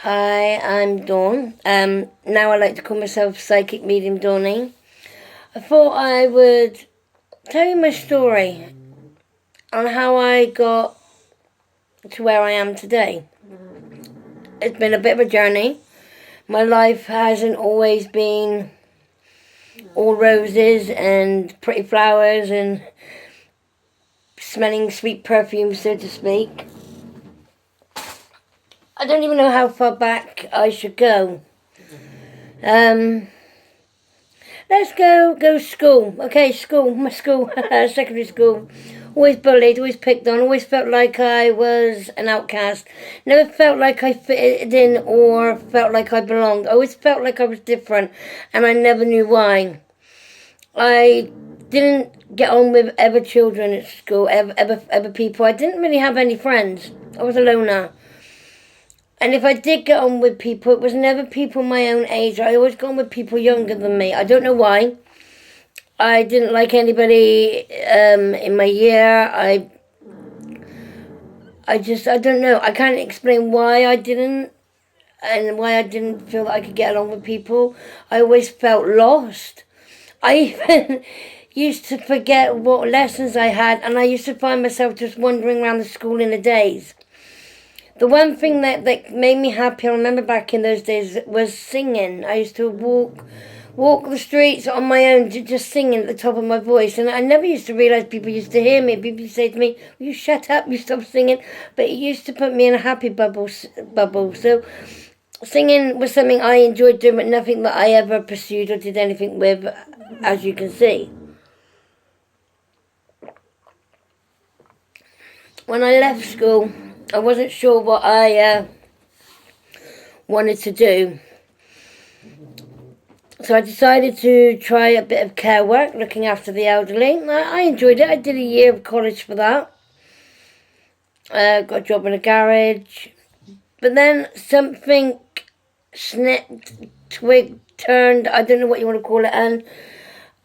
Hi, I'm Dawn. Now I like to call myself Psychic Medium Dawnie. I thought I would tell you my story on how I got to where I am today. It's been a bit of a journey. My life hasn't always been all roses and pretty flowers and smelling sweet perfume, so to speak. I don't even know how far back I should go. Let's go school. Okay, my school, secondary school. Always bullied, always picked on, always felt like I was an outcast. Never felt like I fitted in or felt like I belonged. I always felt like I was different, and I never knew why. I didn't get on with other children at school, other people. I didn't really have any friends. I was a loner. And if I did get on with people, it was never people my own age. I always got on with people younger than me. I don't know why. I didn't like anybody in my year. I don't know. I can't explain why I didn't and why I didn't feel that I could get along with people. I always felt lost. I even used to forget what lessons I had, and I used to find myself just wandering around the school in a daze. The one thing that made me happy, I remember back in those days, was singing. I used to walk the streets on my own, just singing at the top of my voice. And I never used to realise people used to hear me. People used to say to me, "Will you shut up, you stop singing." But it used to put me in a happy bubble. So singing was something I enjoyed doing, but nothing that I ever pursued or did anything with, as you can see. When I left school, I wasn't sure what I wanted to do. So I decided to try a bit of care work, looking after the elderly. I enjoyed it. I did a year of college for that. Got a job in a garage. But then something snipped, twig turned, I don't know what you want to call it, and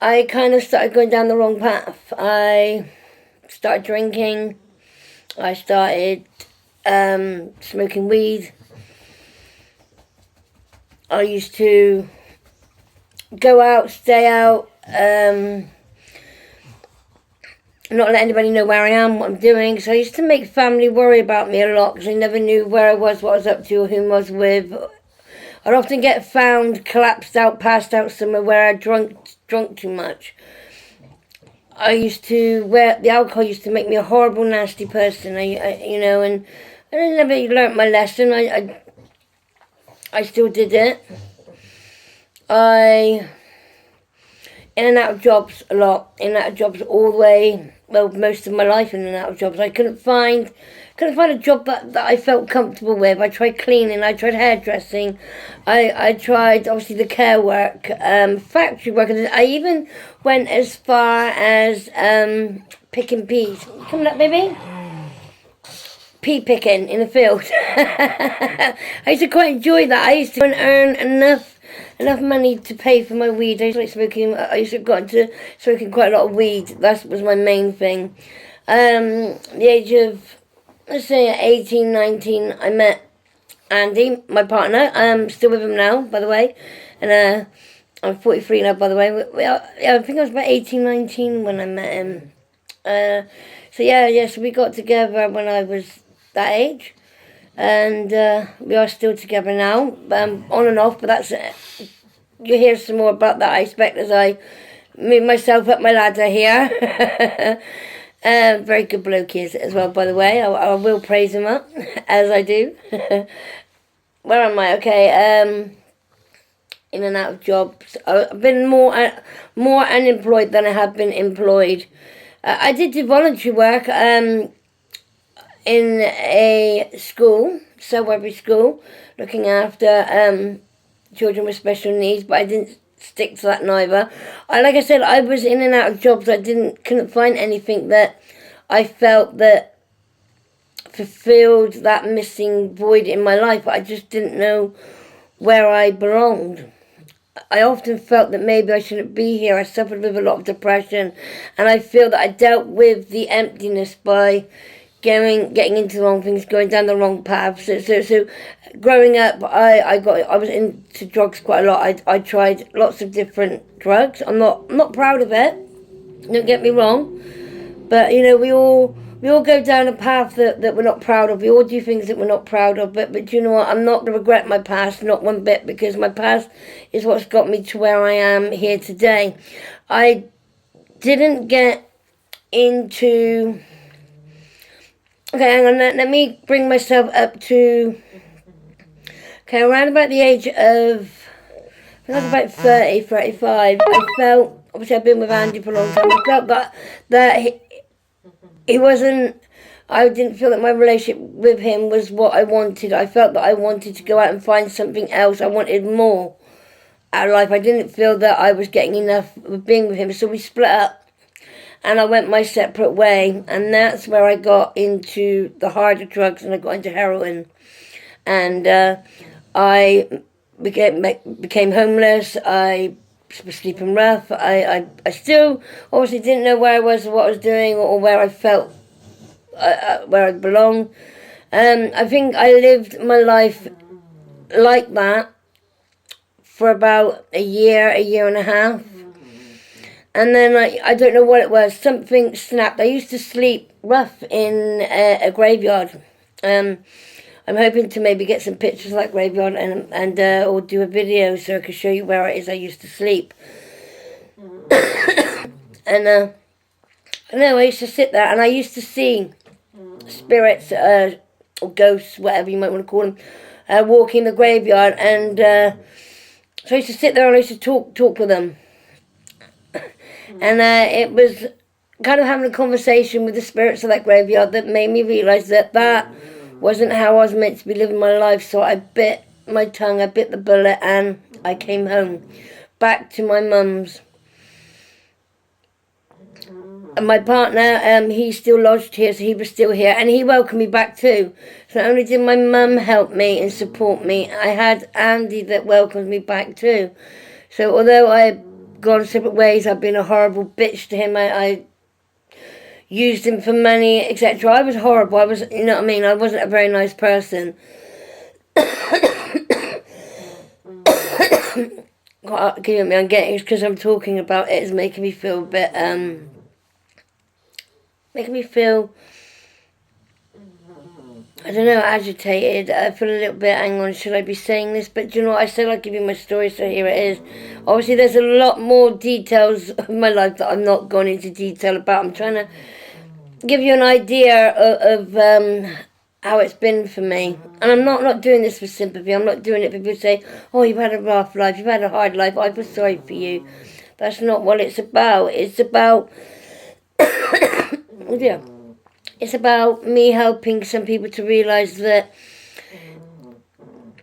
I kind of started going down the wrong path. I started drinking. I started smoking weed. I used to go out, stay out, not let anybody know where I am, what I'm doing. So I used to make family worry about me a lot because they never knew where I was, what I was up to, or whom I was with. I'd often get found collapsed out, passed out somewhere where I drunk too much. The alcohol used to make me a horrible, nasty person. And I never learnt my lesson. I still did it. In and out of jobs a lot. In and out of jobs all the way. Well, most of my life in and out of jobs. I couldn't find a job that I felt comfortable with. I tried cleaning. I tried hairdressing. I tried obviously the care work, factory work. I even went as far as picking peas. You coming up, baby? Pea picking in the field. I used to quite enjoy that. I used to earn enough money to pay for my weed. I used to like smoking. I used to got into smoking quite a lot of weed. That was my main thing. The age of, let's say 18, 19, I met Andy, my partner. I'm still with him now, by the way. And I'm 43 now, by the way. I think I was about 18, 19 when I met him. So we got together when I was that age. And we are still together now, on and off, but that's it. You'll hear some more about that, I expect, as I move myself up my ladder here. Very good bloke he is as well, by the way. I will praise him up, as I do. Where am I? Okay, in and out of jobs. I've been more unemployed than I have been employed. I did do voluntary work in a school, suburban school, looking after children with special needs, but I didn't stick to that neither. Like I said, I was in and out of jobs. I couldn't find anything that I felt that fulfilled that missing void in my life. I just didn't know where I belonged. I often felt that maybe I shouldn't be here. I suffered with a lot of depression, and I feel that I dealt with the emptiness by getting into the wrong things, going down the wrong path. So growing up, I was into drugs quite a lot. I tried lots of different drugs. I'm not proud of it. Don't get me wrong, but you know, we all go down a path that we're not proud of. We all do things that we're not proud of. But you know what? I'm not going to regret my past, not one bit, because my past is what's got me to where I am here today. I didn't get into... Okay, hang on, let me bring myself up to... Okay, around about the age of... I was about 30, 35. I felt... Obviously, I've been with Andy for a long time. I felt that he wasn't... I didn't feel that my relationship with him was what I wanted. I felt that I wanted to go out and find something else. I wanted more out of life. I didn't feel that I was getting enough of being with him. So we split up. And I went my separate way, and that's where I got into the harder drugs, and I got into heroin. And I became homeless. I was sleeping rough. I still obviously didn't know where I was or what I was doing or where I felt, where I belonged. I think I lived my life like that for about a year and a half. And then I don't know what it was, something snapped. I used to sleep rough in a graveyard. I'm hoping to maybe get some pictures of that graveyard and or do a video so I can show you where it is I used to sleep. And I used to sit there and I used to see spirits or ghosts, whatever you might want to call them, walking the graveyard. And so I used to sit there and I used to talk with them. And it was kind of having a conversation with the spirits of that graveyard that made me realise that wasn't how I was meant to be living my life. So I bit my tongue, I bit the bullet, and I came home, back to my mum's. And my partner, he's still lodged here, so he was still here, and he welcomed me back too. So not only did my mum help me and support me, I had Andy that welcomed me back too. So although I gone separate ways, I've been a horrible bitch to him, I used him for money, etc. I was horrible, you know what I mean, I wasn't a very nice person. Give me, I'm getting, because I'm talking about it, it's making me feel a bit, I don't know, agitated. I feel a little bit, hang on, should I be saying this? But do you know what, I said I'd give you my story, so here it is. Obviously, there's a lot more details of my life that I'm not going into detail about. I'm trying to give you an idea of how it's been for me. And I'm not doing this for sympathy. I'm not doing it for people to say, oh, you've had a rough life, you've had a hard life, I feel sorry for you. That's not what it's about. It's about... oh dear. It's about me helping some people to realise that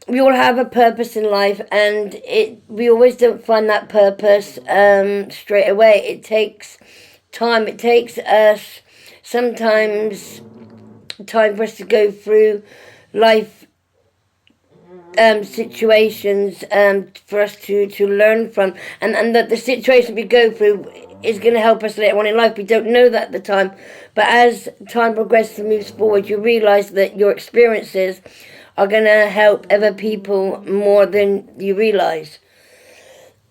we all have a purpose in life, and we always don't find that purpose straight away. It takes time. It takes us sometimes time for us to go through life situations for us to learn from, and that the situation we go through is going to help us later on in life. We don't know that at the time, but as time progresses and moves forward, you realise that your experiences are going to help other people more than you realise.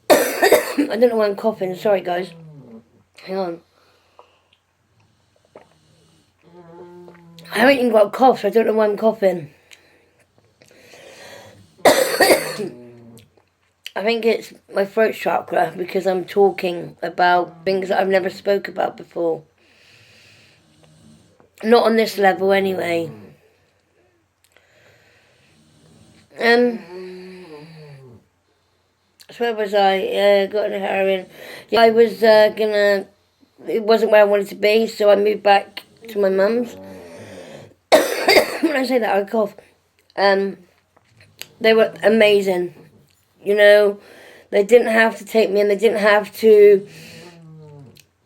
I don't know why I'm coughing, sorry guys. Hang on. I haven't even got a cough, so I don't know why I'm coughing. I think it's my throat chakra, because I'm talking about things that I've never spoke about before. Not on this level anyway. So where was I? Got into heroin. I was it wasn't where I wanted to be, so I moved back to my mum's. When I say that, I cough. They were amazing. You know, they didn't have to take me in, they didn't have to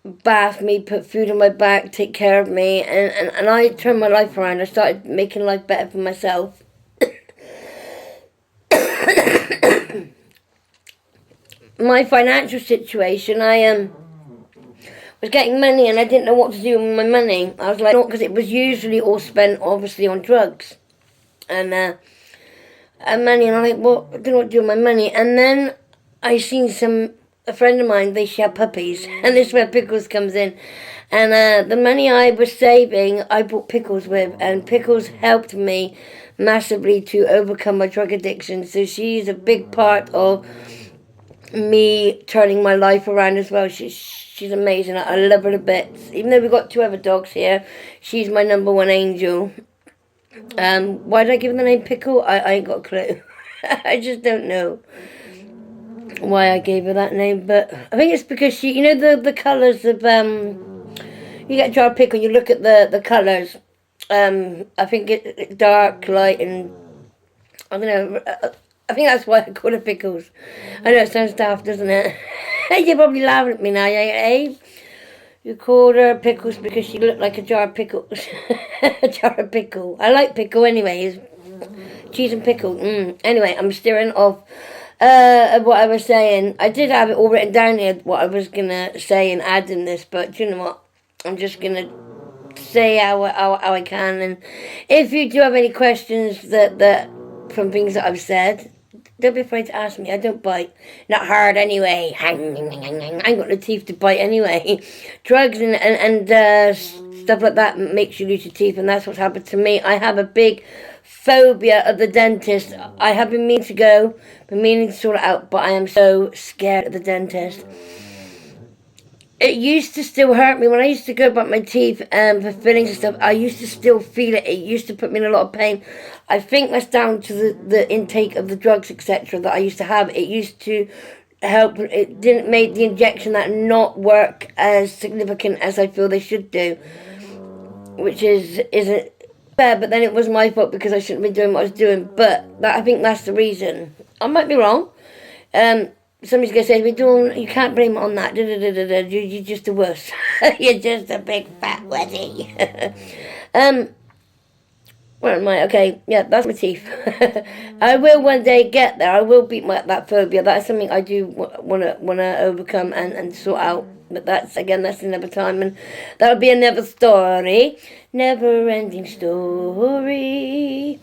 bath me, put food on my back, take care of me, and I turned my life around. I started making life better for myself. My financial situation, was getting money and I didn't know what to do with my money. I was like, because it was usually all spent, obviously, on drugs and money. And I'm like, well, I don't know what to do with my money. And then I seen a friend of mine, they share puppies. And this is where Pickles comes in. And the money I was saving, I bought Pickles with. And Pickles helped me massively to overcome my drug addiction. So she's a big part of me turning my life around as well. She's amazing. I love her to bits. Even though we've got 2 other dogs here, she's my number 1 angel. Why did I give her the name Pickle? I ain't got a clue. I just don't know why I gave her that name, but I think it's because she, you know, the colours of, you get a jar of pickle, you look at the colours, I think it's dark, light, and, I don't know, I think that's why I call her Pickles. I know it sounds daft, doesn't it? You're probably laughing at me now, eh? You called her Pickles because she looked like a jar of pickles. A jar of pickle. I like pickle anyways. Cheese and pickle. Anyway, I'm steering off of what I was saying. I did have it all written down here, what I was going to say and add in this, but you know what? I'm just going to say how I can. And if you do have any questions that from things that I've said, don't be afraid to ask me. I don't bite. Not hard anyway. I ain't got no teeth to bite anyway. Drugs and stuff like that makes you lose your teeth, and that's what's happened to me. I have a big phobia of the dentist. I have been meaning to go, been meaning to sort it out, but I am so scared of the dentist. It used to still hurt me when I used to go about my teeth for fillings and stuff. I used to still feel it. It used to put me in a lot of pain. I think that's down to the intake of the drugs, etc. that I used to have. It used to help. It didn't make the injection that not work as significant as I feel they should do, which isn't fair. But then it was my fault because I shouldn't be doing what I was doing. But I think that's the reason. I might be wrong. Somebody's going to say to me, Dawn, you can't blame it on that. You're just a wuss. You're just a big fat wussy. Where am I? Okay, yeah, that's my teeth. I will one day get there. I will beat that phobia. That's something I do want to overcome and sort out. But that's another time. And that'll be another story. Never-ending story.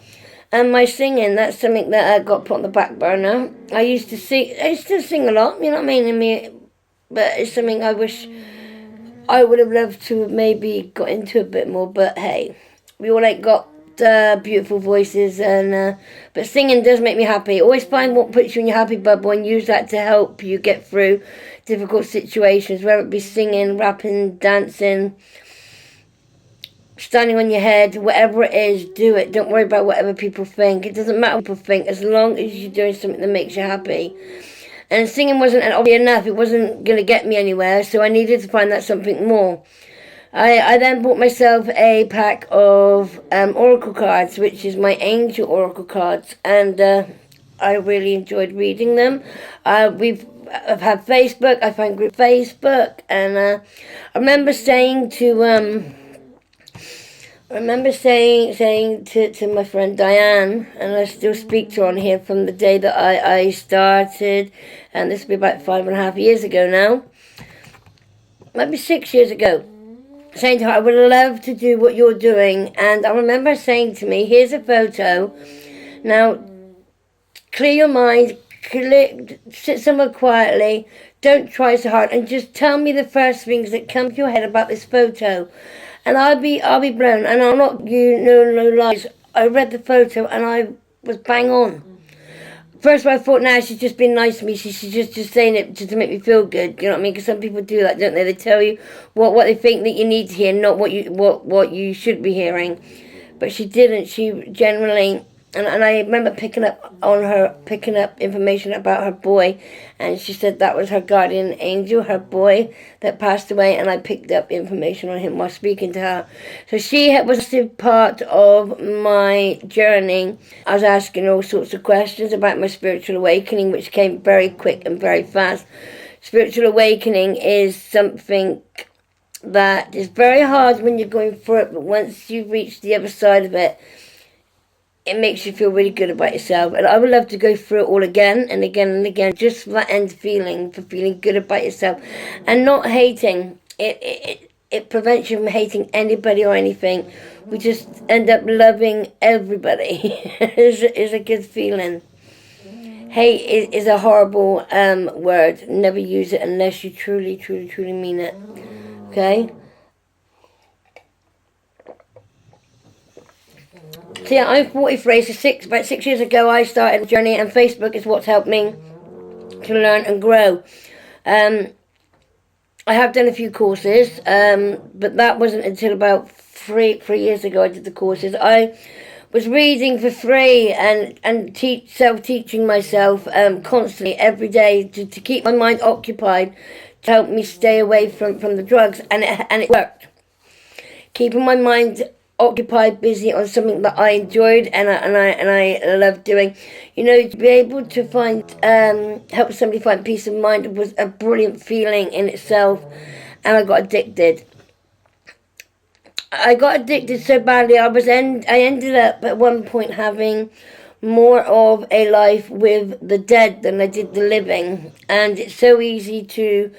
And my singing, that's something that I got put on the back burner. I used to still sing a lot, you know what I mean? But it's something I wish I would have loved to have maybe got into a bit more. But hey, we all ain't got beautiful voices, but singing does make me happy. Always find what puts you in your happy bubble and use that to help you get through difficult situations, whether it be singing, rapping, dancing, standing on your head, whatever it is, do it. Don't worry about whatever people think. It doesn't matter what people think, as long as you're doing something that makes you happy. And singing wasn't obviously enough. It wasn't going to get me anywhere, so I needed to find that something more. I then bought myself a pack of oracle cards, which is my angel oracle cards, and I really enjoyed reading them. I've had Facebook. I found group Facebook, and I remember saying to to my friend Diane, and I still speak to her on here from the day that I started, and this will be about 5.5 years ago now, maybe 6 years ago, saying to her, I would love to do what you're doing. And I remember her saying to me, here's a photo, now clear your mind, sit somewhere quietly, don't try so hard, and just tell me the first things that come to your head about this photo. And I'll be blown, and I'll not, no lies. I read the photo, and I was bang on. First of all, I thought, nah, she's just been nice to me. She's just saying it to make me feel good. You know what I mean? Because some people do that, don't they? They tell you what they think that you need to hear, not what you should be hearing. But she didn't. She generally... And I remember picking up information about her boy, and she said that was her guardian angel, her boy that passed away, and I picked up information on him while speaking to her. So she was a part of my journey. I was asking all sorts of questions about my spiritual awakening, which came very quick and very fast. Spiritual awakening is something that is very hard when you're going through it, but once you reach the other side of it, it makes you feel really good about yourself. And I would love to go through it all again and again and again, just for that end feeling, for feeling good about yourself and not hating. it prevents you from hating anybody or anything. We just end up loving everybody. is a good feeling. Hate is a horrible word. Never use it unless you truly, truly, truly mean it. Okay? So yeah, I'm 43, so about 6 years ago I started a journey, and Facebook is what's helped me to learn and grow. I have done a few courses, but that wasn't until about three years ago I did the courses. I was reading for free and self-teaching myself constantly every day to keep my mind occupied, to help me stay away from the drugs, and it worked. Keeping my mind occupied, busy on something that I enjoyed and I loved doing. You know, to be able to find help somebody find peace of mind was a brilliant feeling in itself, and I got addicted. I got addicted so badly. I ended up at one point having more of a life with the dead than I did the living, and it's so easy to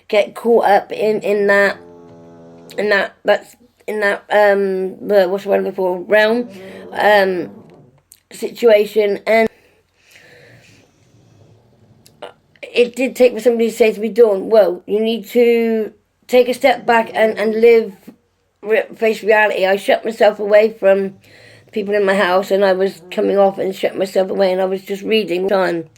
get caught up in that what's the word before, realm situation. And it did take for somebody to say to me, Dawn, well, you need to take a step back and face reality. I shut myself away from people in my house, and I was coming off and shut myself away, and I was just reading time.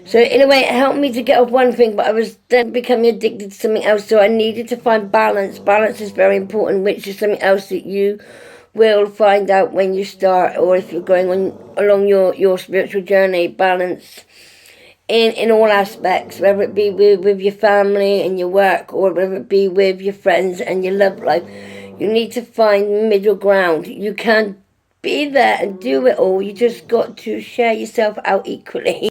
So in a way it helped me to get off one thing, but I was then becoming addicted to something else, so I needed to find balance. Balance is very important, which is something else that you will find out when you start, or if you're going along your spiritual journey. Balance in all aspects, whether it be with your family and your work, or whether it be with your friends and your love life. You need to find middle ground. You can't be there and do it all. You just got to share yourself out equally.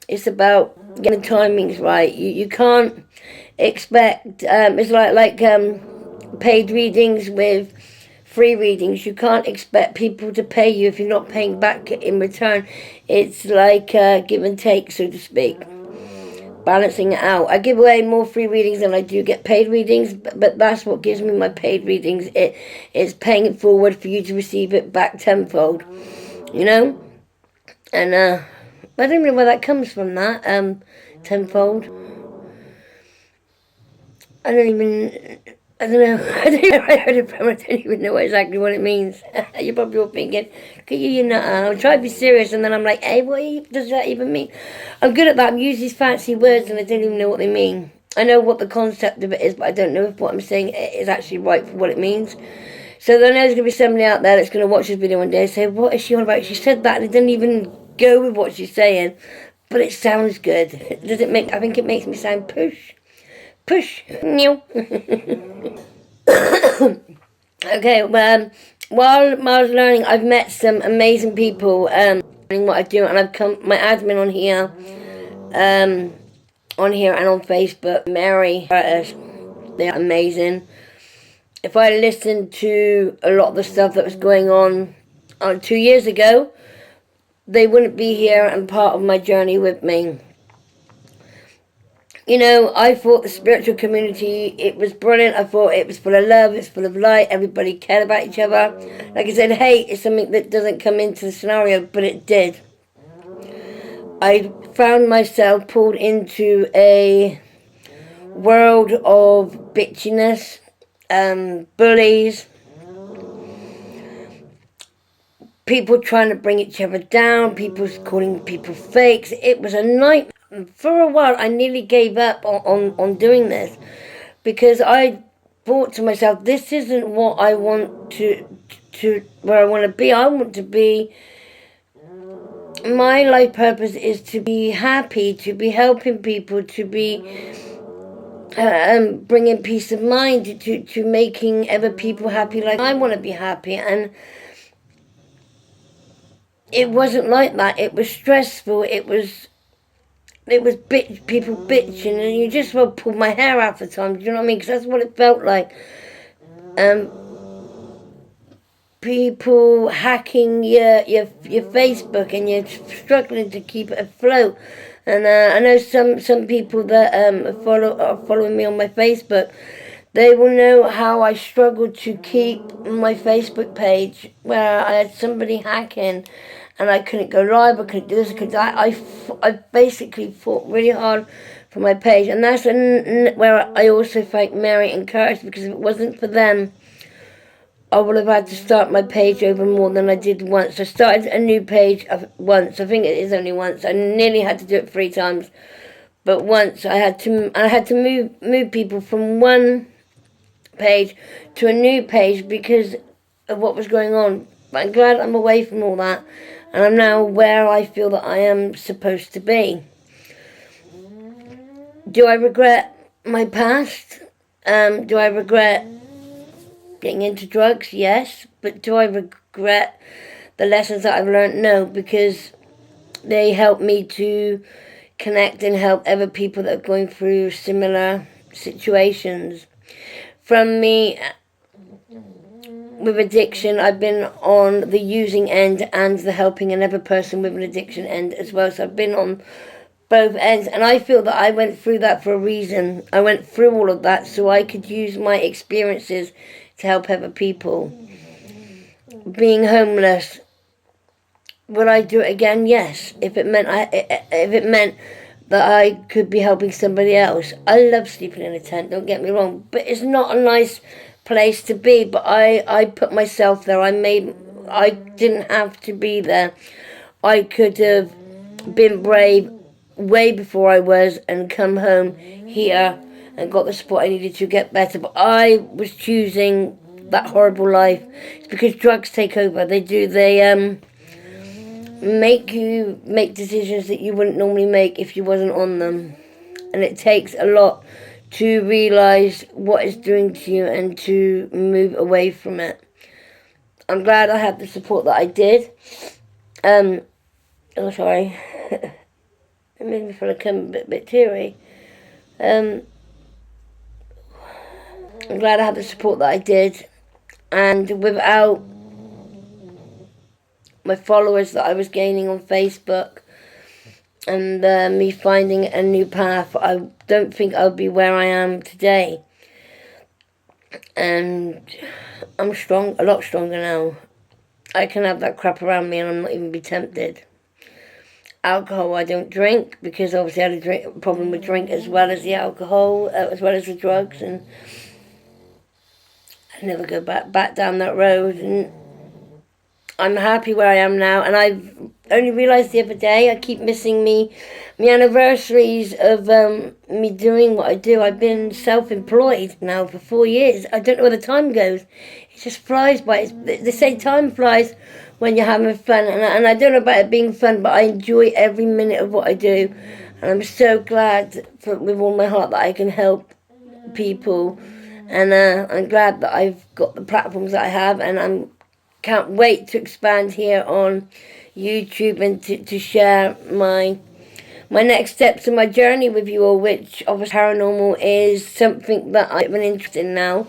It's about getting the timings right. You can't expect, it's like paid readings with free readings. You can't expect people to pay you if you're not paying back in return. It's like give and take, so to speak. Balancing it out. I give away more free readings than I do get paid readings, but that's what gives me my paid readings. It's paying it forward for you to receive it back tenfold. You know? And I don't know where that comes from, that tenfold. I don't know. I don't know where I heard it from. I don't even know exactly what it means. You're probably all thinking, look at you nut. I'll try to be serious, and then I'm like, hey, what does that even mean? I'm good at that. I use these fancy words, and I don't even know what they mean. I know what the concept of it is, but I don't know if what I'm saying is actually right for what it means. So then there's going to be somebody out there that's going to watch this video one day and say, what is she on about? She said that, and it didn't even go with what she's saying, but it sounds good. Does it make? I think it makes me sound push. No. Okay. Well, while I was learning, I've met some amazing people. Learning what I do, and I've come my admin on here, and on Facebook. Mary, they're amazing. If I listened to a lot of the stuff that was going on 2 years ago, they wouldn't be here and part of my journey with me. You know, I thought the spiritual community, it was brilliant. I thought it was full of love, it's full of light, everybody cared about each other. Like I said, hate is something that doesn't come into the scenario, but it did. I found myself pulled into a world of bitchiness, bullies, people trying to bring each other down, people calling people fakes. It was a nightmare. For a while, I nearly gave up on doing this, because I thought to myself, this isn't what I want to where I want to be. I want to be, my life purpose is to be happy, to be helping people, to be bringing peace of mind, to making other people happy like I want to be happy. And it wasn't like that. It was stressful. It was people bitching, and you just well pulled my hair out for time. Do you know what I mean? Because that's what it felt like. People hacking your Facebook, and you're struggling to keep it afloat. And I know some people that are following me on my Facebook. they will know how I struggled to keep my Facebook page, where I had somebody hacking and I couldn't go live, I couldn't do this, I couldn't do that. I basically fought really hard for my page, and that's where I also thank Mary and Curtis, because if it wasn't for them, I would have had to start my page over more than I did once. I started a new page once. I think it is only once. I nearly had to do it 3 times, but once I had to move people from one page to a new page because of what was going on. But I'm glad I'm away from all that, and I'm now where I feel that I am supposed to be. Do I regret my past? Do I regret getting into drugs? Yes. But do I regret the lessons that I've learned? No, because they help me to connect and help other people that are going through similar situations. From me, with addiction, I've been on the using end and the helping another person with an addiction end as well. So I've been on both ends, and I feel that I went through that for a reason. I went through all of that so I could use my experiences to help other people. Being homeless, would I do it again? Yes. If it meant that I could be helping somebody else. I love sleeping in a tent, don't get me wrong, but it's not a nice place to be. But I put myself there. I didn't have to be there. I could have been brave way before I was and come home here and got the support I needed to get better. But I was choosing that horrible life. It's because drugs take over. They do. They make you make decisions that you wouldn't normally make if you wasn't on them. And it takes a lot to realise what it's doing to you and to move away from it. I'm glad I had the support that I did. Oh, sorry. It made me feel like I'm a bit teary. I'm glad I had the support that I did. And without my followers that I was gaining on Facebook and me finding a new path, I don't think I'll be where I am today. And I'm strong, a lot stronger now. I can have that crap around me and I'm not even be tempted. Alcohol I don't drink, because obviously I had a problem with drink as well as the alcohol, as well as the drugs, and I never go back down that road. And I'm happy where I am now, and I've only realised the other day I keep missing my anniversaries of me doing what I do. I've been self-employed now for 4 years. I don't know where the time goes. It just flies by. They say time flies when you're having fun, and I don't know about it being fun, but I enjoy every minute of what I do, and I'm so glad with all my heart that I can help people, and I'm glad that I've got the platforms that I have, and I can't wait to expand here on YouTube and to share my next steps in my journey with you all, which obviously paranormal is something that I'm interested in now.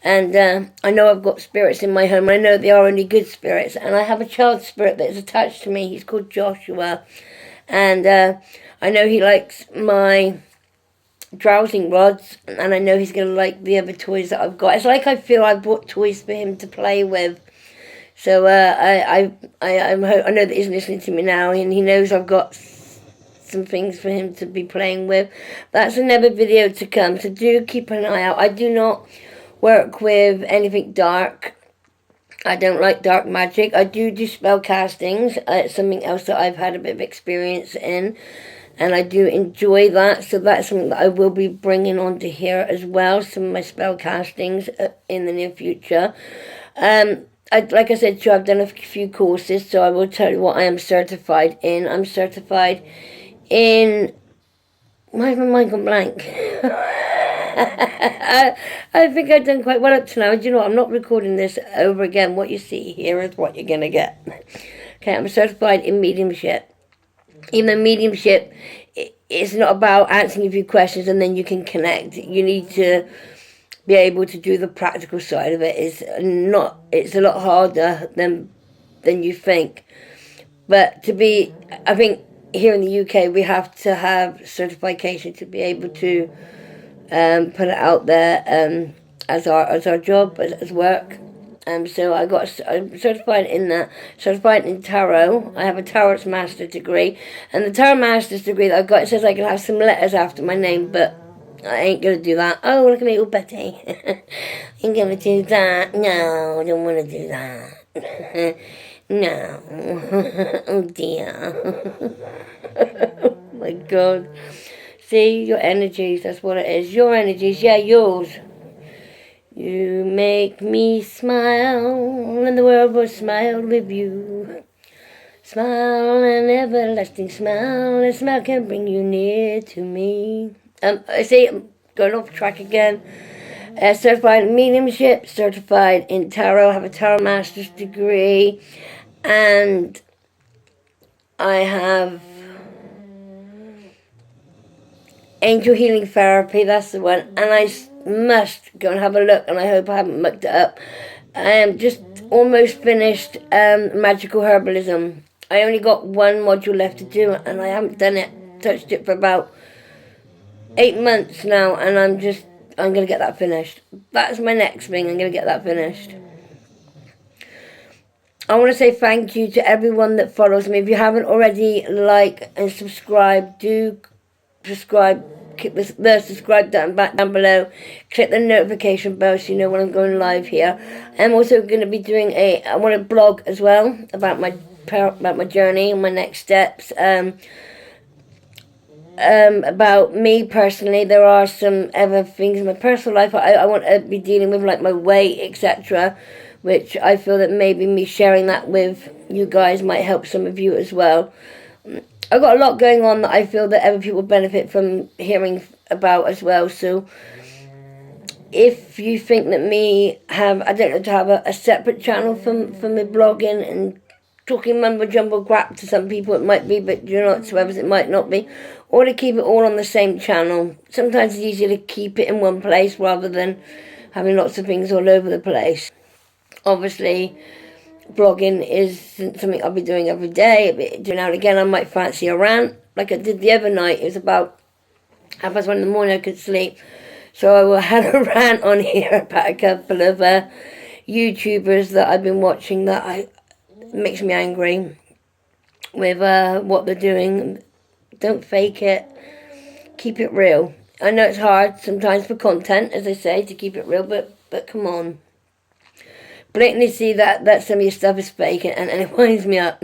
And I know I've got spirits in my home. I know they are only good spirits. And I have a child spirit that is attached to me. He's called Joshua. And I know he likes my dowsing rods. And I know he's going to like the other toys that I've got. It's like I feel I bought toys for him to play with. So I know that he's listening to me now. And he knows I've got some things for him to be playing with. That's another video to come. So do keep an eye out. I do not work with anything dark. I don't like dark magic. I do spell castings. It's something else that I've had a bit of experience in, and I do enjoy that. So that's something that I will be bringing onto here as well. Some of my spell castings in the near future. Like I said to you, I've done a few courses, so I will tell you what I am certified in. I'm certified in. Why have my mind gone blank? I think I've done quite well up to now. Do you know what? I'm not recording this over again. What you see here is what you're going to get. Okay, I'm certified in mediumship. Even though mediumship is not about answering a few questions and then you can connect. You need to be able to do the practical side of it. It's a lot harder than you think. But I think here in the UK we have to have certification to be able to put it out there. as our job, as work. So I'm certified in that, certified in tarot. I have a tarot master's degree, and the tarot master's degree that I've got, it says I can have some letters after my name, but I ain't gonna do that. Oh, look at me, little Betty. Ain't gonna do that. No, I don't want to do that. No. Oh dear. Oh my God. See, your energies, that's what it is. Your energies, yeah, yours. You make me smile, and the world will smile with you. Smile, an everlasting smile, a smile can bring you near to me. I see, I'm going off track again. Certified in mediumship, certified in tarot, have a tarot master's degree, and I have angel healing therapy, that's the one, and I must go and have a look, and I hope I haven't mucked it up. I am just almost finished magical herbalism. I only got one module left to do, and I haven't done it, touched it for about 8 months now, and I'm going to get that finished. That's my next thing, I'm going to get that finished. I want to say thank you to everyone that follows me. If you haven't already, like and subscribe, do subscribe. Click the subscribe button back down below. Click the notification bell so you know when I'm going live here. I'm also going to be doing I want to blog as well about my journey and my next steps. About me personally, there are some other things in my personal life I want to be dealing with, like my weight, etc., which I feel that maybe me sharing that with you guys might help some of you as well. I've got a lot going on that I feel that other people benefit from hearing about as well. So if you think that I don't know, to have a separate channel from me blogging and talking mumbo jumbo crap to some people, it might be, but you know, to others it might not be. Or to keep it all on the same channel. Sometimes it's easier to keep it in one place rather than having lots of things all over the place. Obviously, blogging isn't something I'll be doing every day. Every now and again, I might fancy a rant, like I did the other night. It was about 1:30 in the morning, I could sleep. So I had a rant on here about a couple of YouTubers that I've been watching that makes me angry with what they're doing. Don't fake it. Keep it real. I know it's hard sometimes for content, as I say, to keep it real, but come on. Blatantly see that some of your stuff is fake, and it winds me up.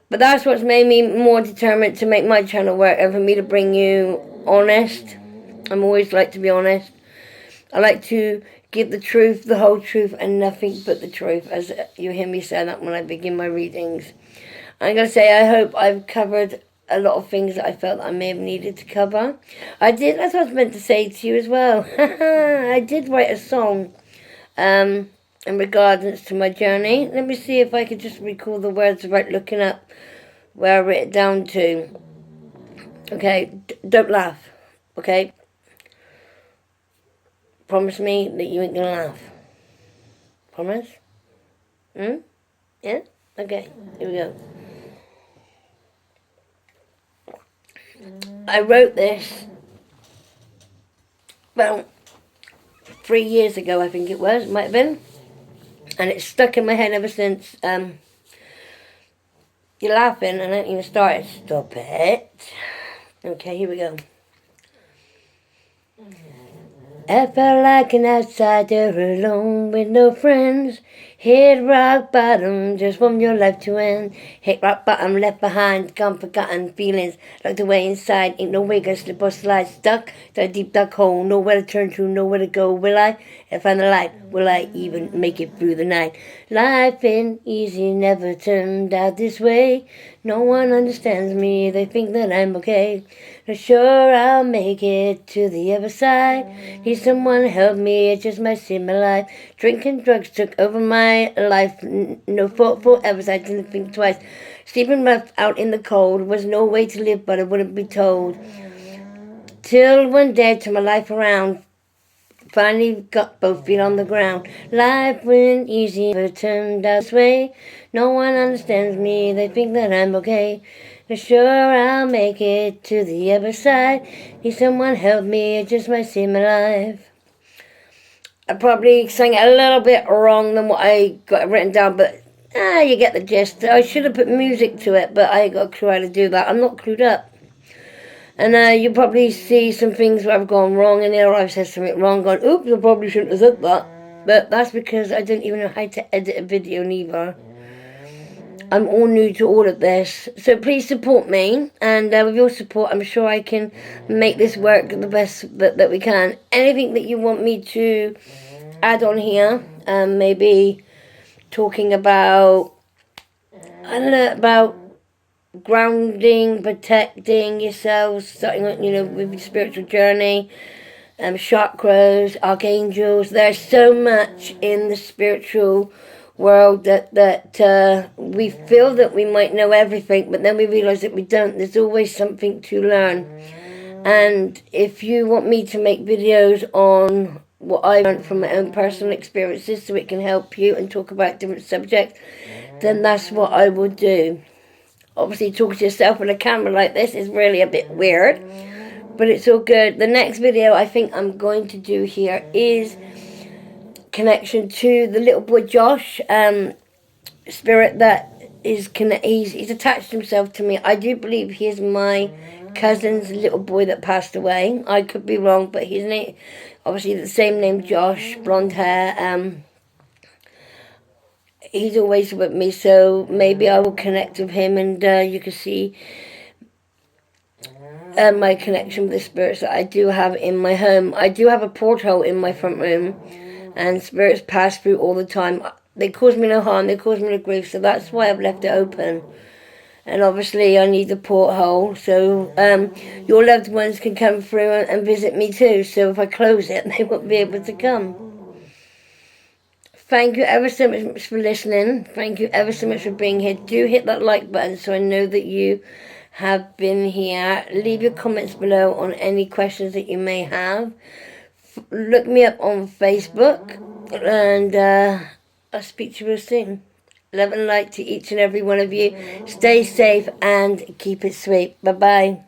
But that's what's made me more determined to make my channel work and for me to bring you honest. I'm always like to be honest. I like to give the truth, the whole truth, and nothing but the truth, as you hear me say that when I begin my readings. I'm going to say I hope I've covered a lot of things that I felt that I may have needed to cover. That's what I was meant to say to you as well. I did write a song in regards to my journey. Let me see if I could just recall the words without looking up where I wrote it down to. Okay, don't laugh, okay? Promise me that you ain't gonna laugh. Promise? Yeah? Okay, here we go. I wrote this about 3 years ago, I think it was, might have been. And it's stuck in my head ever since. You're laughing and I haven't even started. Stop it. Okay, here we go. I felt like an outsider alone with no friends. Hit rock bottom just from your life to end. Hit rock bottom, left behind, gone forgotten feelings. Locked away inside, ain't no way gonna slip or slide. Stuck to a deep dark hole, nowhere to turn to, nowhere to go. Will I find the light? Will I even make it through the night? Life ain't easy, never turned out this way. No one understands me, they think that I'm okay. Not sure I'll make it to the other side. Need someone to help me, it just might save my life. Drinking drugs took over my life, no thought for ever, I didn't think twice. Sleeping rough out in the cold was no way to live, but I wouldn't be told. Till one day I turned my life around. Finally got both feet on the ground. Life went easy, but it turned out this way. No one understands me, they think that I'm okay. But sure I'll make it to the other side. Need someone help me, it just might save my life. I probably sang it a little bit wrong than what I got written down, but you get the gist. I should have put music to it, but I ain't got a clue how to do that. I'm not clued up. And you probably see some things where I've gone wrong in there, or I've said something wrong, gone, oops, I probably shouldn't have said that. But that's because I don't even know how to edit a video neither. I'm all new to all of this. So please support me, and with your support, I'm sure I can make this work the best that we can. Anything that you want me to add on here, maybe talking about, I don't know, about grounding, protecting yourselves, starting with your spiritual journey, chakras, archangels. There's so much in the spiritual world that we feel that we might know everything, but then we realize that we don't. There's always something to learn. And if you want me to make videos on what I learned from my own personal experiences so it can help you and talk about different subjects, then that's what I will do. Obviously, talking to yourself with a camera like this is really a bit weird, but it's all good. The next video I think I'm going to do here is connection to the little boy Josh, spirit that is he's attached himself to me. I do believe he is my cousin's little boy that passed away. I could be wrong, but his name, obviously the same name, Josh, blonde hair. He's always with me, so maybe I will connect with him, and you can see my connection with the spirits that I do have in my home. I do have a porthole in my front room, and spirits pass through all the time. They cause me no harm, they cause me no grief, so that's why I've left it open. And obviously I need the porthole, so your loved ones can come through and visit me too, so if I close it, they won't be able to come. Thank you ever so much for listening. Thank you ever so much for being here. Do hit that like button so I know that you have been here. Leave your comments below on any questions that you may have. Look me up on Facebook, and I'll speak to you real soon. Love and light to each and every one of you. Stay safe and keep it sweet. Bye-bye.